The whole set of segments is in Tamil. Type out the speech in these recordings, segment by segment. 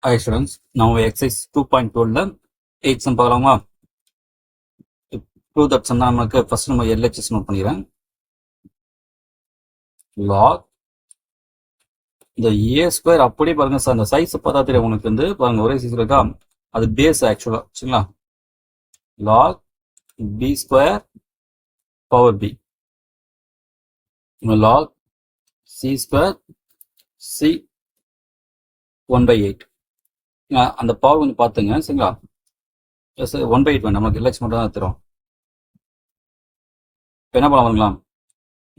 Hi students, now exercise 2.12 8 sum பார்க்கலாமா? 2 that sum நமக்கு first நம்ம LHS நோட் பண்ணிக்கிறேன். log இந்த a ஸ்கொயர் அப்படியே பாருங்க சார், அந்த சைஸ் பார்த்தா தெரியும் உங்களுக்கு வந்து பாருங்க ஒரே சைஸ் இருக்கா, அது பேஸ் ஆக்சுவலா சரிங்களா. log b square power b log c square c 1/8 அந்த பவர் கொஞ்சம் பார்த்துங்க சரிங்களா. 1/8 வேணும், நமக்கு LHS மட்டும் தான் தரும். இப்போ என்ன பண்ணலாம்,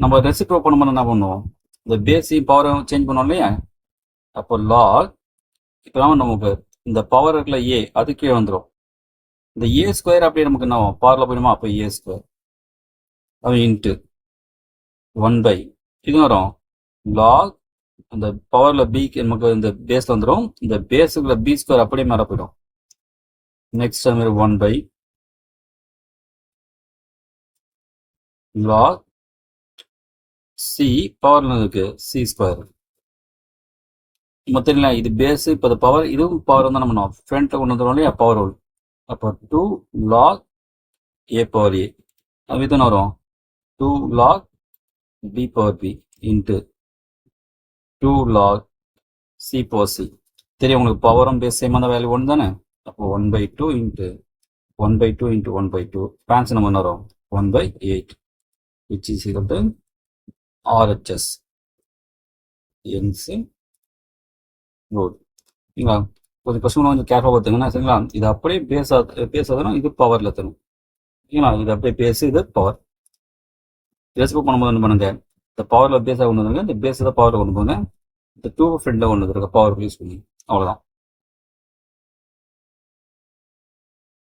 நம்ம ரெசிப்ரோ பண்ணும்போது என்ன பண்ணுவோம், இந்த பேஸையும் பவரும் சேஞ்ச் பண்ணுவோம் இல்லையா. அப்போ லாக் இப்போ நமக்கு இந்த பவர் இருக்குல்ல ஏ, அது கீழே வந்துடும். இந்த ஏ ஸ்கொயர் அப்படியே நமக்கு என்ன ஆகும், பவரில் போயிடுமா, அப்போ ஏ ஸ்கொயர் அது இன்ட்டு 1/, இது வரும் லாக் அந்த பவரில் பிக்கு நமக்கு இந்த பேஸில் வந்துடும். இந்த பேஸுக்குள்ள பி ஸ்கொயர் அப்படியே மேலே போயிடும். நெக்ஸ்ட் அது 1/, லாக் சி பவர்ல இருக்கு சி ஸ்கொயர் மொத்தம் இல்லை, இது பேஸ். இப்போ பவர் இதுவும் பவர் வந்து நம்ம ஃப்ரண்ட்ல கொண்டு வந்துடும் இல்லையா, பவர் ஹோல். அப்போ 2 log a பவர் ஏ, அது இது வரும் 2 log b power b into 2 log c power c. தெரியும் உங்களுக்கு பவரும் பேஸ் சேம் அந்த வேல்யூ ஒன்று தானே. அப்போ 1/2 இன்ட்டு 1/2 இன்ட்டு 1/2 பேன்ஸ் நம்ம என்ன வரும் 1/8 which is equal to RHS Young's rule. சரிங்களா, கொஞ்சம் கொஸ்டின் கொஞ்சம் கேர்ஃபுல்லாக பார்த்துங்கன்னா சரிங்களா. இது அப்படியே பேசாதான் இது பவரில் தரும் சரிங்களா. இது அப்படியே பேசு, இது பவர். ரெசிப்ரோ பண்ணும்போது என்ன பண்ணுங்க, இந்த பவரில் பேஸாக கொண்டு வந்துருங்க, இந்த பேஸை தான் பவரில் கொண்டு போங்க, இந்த 2 ஃப்ரெண்டில் கொண்டு வந்துருக்க பவர் யூஸ் பண்ணி, அவ்வளோதான்.